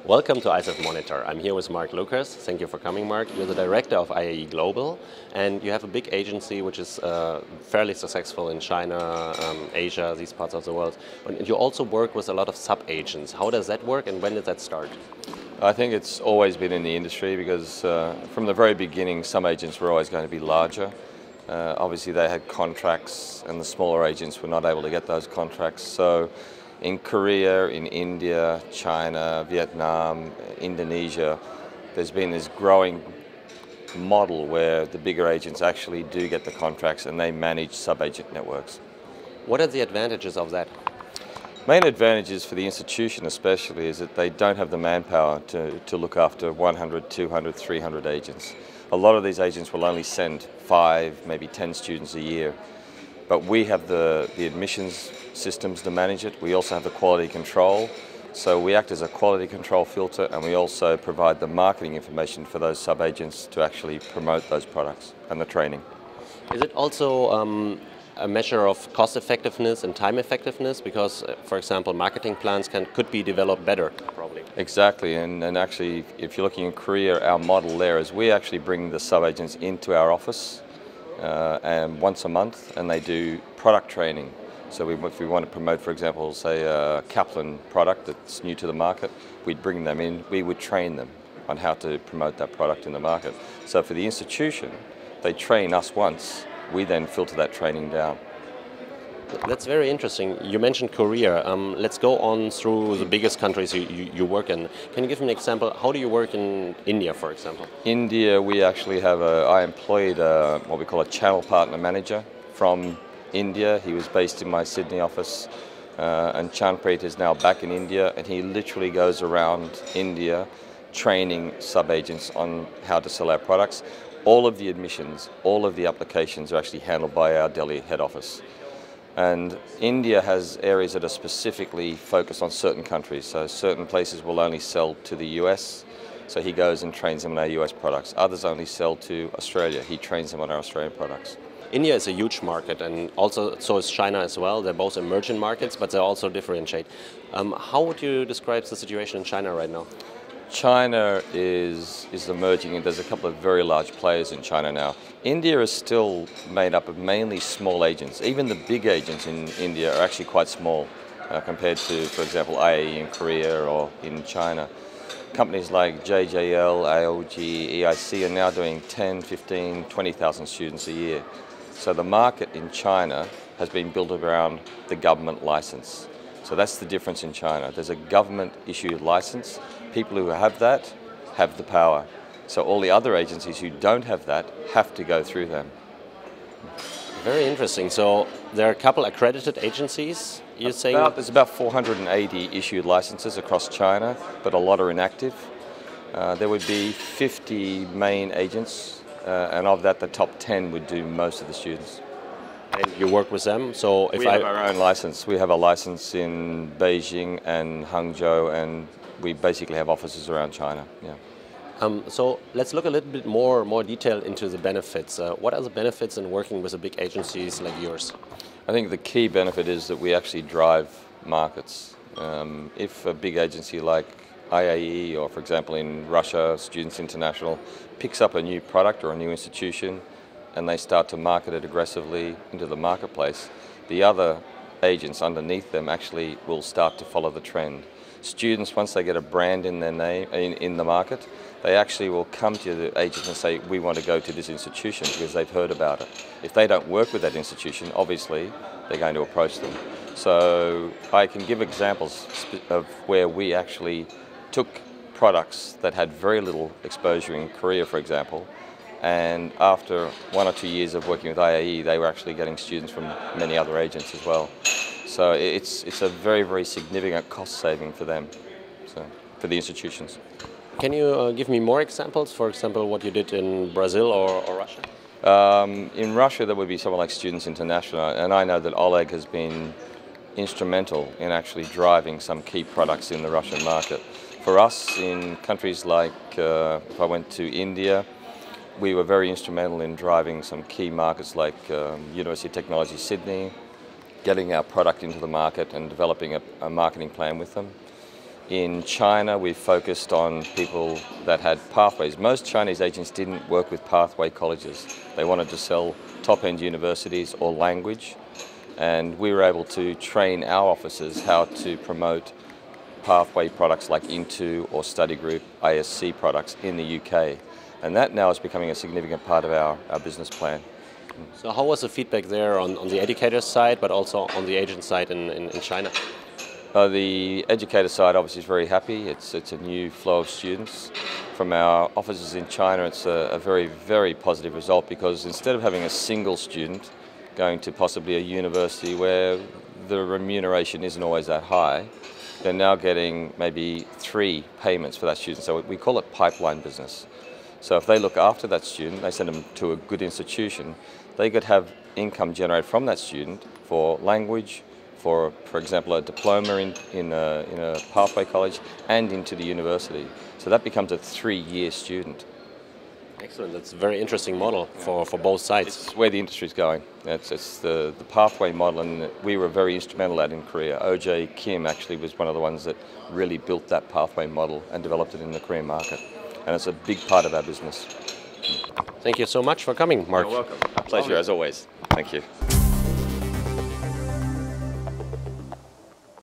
Welcome to ICEF Monitor. I'm here with Mark Lucas. Thank you for coming, Mark. You're the director of IAE Global, and you have a big agency which is fairly successful in China, Asia, these parts of the world. And you also work with a lot of sub-agents. How does that work, and when did that start? I think it's always been in the industry because from the very beginning, some agents were always going to be larger. Obviously, they had contracts, and the smaller agents were not able to get those contracts. So in Korea, in India, China, Vietnam, Indonesia, there's been this growing model where the bigger agents actually do get the contracts and they manage sub-agent networks. What are the advantages of that? Main advantages for the institution especially is that they don't have the manpower to look after 100, 200, 300 agents. A lot of these agents will only send 5, maybe 10 students a year. But we have the admissions systems to manage it. We also have the quality control. So we act as a quality control filter, and we also provide the marketing information for those sub-agents to actually promote those products and the training. Is it also a measure of cost effectiveness and time effectiveness? Because, for example, marketing plans could be developed better, probably. Exactly, and actually, if you're looking in Korea, our model there is we actually bring the sub-agents into our office and once a month, and they do product training. So if we want to promote, for example, say a Kaplan product that's new to the market, we'd bring them in, we would train them on how to promote that product in the market. So for the institution, they train us once, we then filter that training down. That's very interesting. You mentioned Korea. Let's go on through the biggest countries you work in. Can you give me an example? How do you work in India, for example? India, we actually have I employed what we call a channel partner manager from India. He was based in my Sydney office, and Chanpreet is now back in India, and he literally goes around India training sub-agents on how to sell our products. All of the admissions, all of the applications are actually handled by our Delhi head office. And India has areas that are specifically focused on certain countries. So certain places will only sell to the US, so he goes and trains them on our US products. Others only sell to Australia. He trains them on our Australian products. India is a huge market, and also so is China as well. They're both emerging markets, but they also differentiate. How would you describe the situation in China right now? China is emerging, and there's a couple of very large players in China now. India is still made up of mainly small agents. Even the big agents in India are actually quite small compared to, for example, IAE in Korea or in China. Companies like JJL, ALG, EIC are now doing 10, 15, 20,000 students a year. So the market in China has been built around the government license. So that's the difference in China. There's a government-issued license. People who have that have the power. So all the other agencies who don't have that have to go through them. Very interesting. So there are a couple accredited agencies, you're saying? There's about 480 issued licenses across China, but a lot are inactive. There would be 50 main agents, and of that, the top 10 would do most of the students. And you work with them? So if we have our own license. We have a license in Beijing and Hangzhou, and we basically have offices around China. Yeah. So let's look a little bit more detailed into the benefits. What are the benefits in working with the big agencies like yours? I think the key benefit is that we actually drive markets. If a big agency like IAE, or for example in Russia, Students International, picks up a new product or a new institution, and they start to market it aggressively into the marketplace, the other agents underneath them actually will start to follow the trend. Students, once they get a brand in their name in the market, they actually will come to the agent and say, we want to go to this institution because they've heard about it. If they don't work with that institution, obviously they're going to approach them. So I can give examples of where we actually took products that had very little exposure in Korea, for example, and after 1 or 2 years of working with IAE, they were actually getting students from many other agents as well. So it's a very, very significant cost saving for them, so for the institutions. Can you give me more examples? For example, what you did in Brazil or Russia? In Russia, there would be someone like Students International, and I know that Oleg has been instrumental in actually driving some key products in the Russian market. For us, in countries like, if I went to India, we were very instrumental in driving some key markets like University of Technology Sydney, getting our product into the market and developing a marketing plan with them. In China, we focused on people that had pathways. Most Chinese agents didn't work with pathway colleges. They wanted to sell top-end universities or language, and we were able to train our officers how to promote pathway products like Into or Study Group, ASC products in the UK. And that now is becoming a significant part of our business plan. So how was the feedback there on the educator side, but also on the agent side in China? The educator side obviously is very happy. It's a new flow of students. From our offices in China, it's a very, very positive result, because instead of having a single student going to possibly a university where the remuneration isn't always that high, they're now getting maybe 3 payments for that student. So we call it pipeline business. So if they look after that student, they send them to a good institution, they could have income generated from that student for language, for example, a diploma in a pathway college, and into the university. So that becomes a 3-year student. Excellent. That's a very interesting model for both sides. It's where the industry is going. It's the pathway model, and we were very instrumental at in Korea. OJ Kim actually was one of the ones that really built that pathway model and developed it in the Korean market. And it's a big part of our business. Thank you so much for coming, Mark. You're welcome. A pleasure as always. Thank you.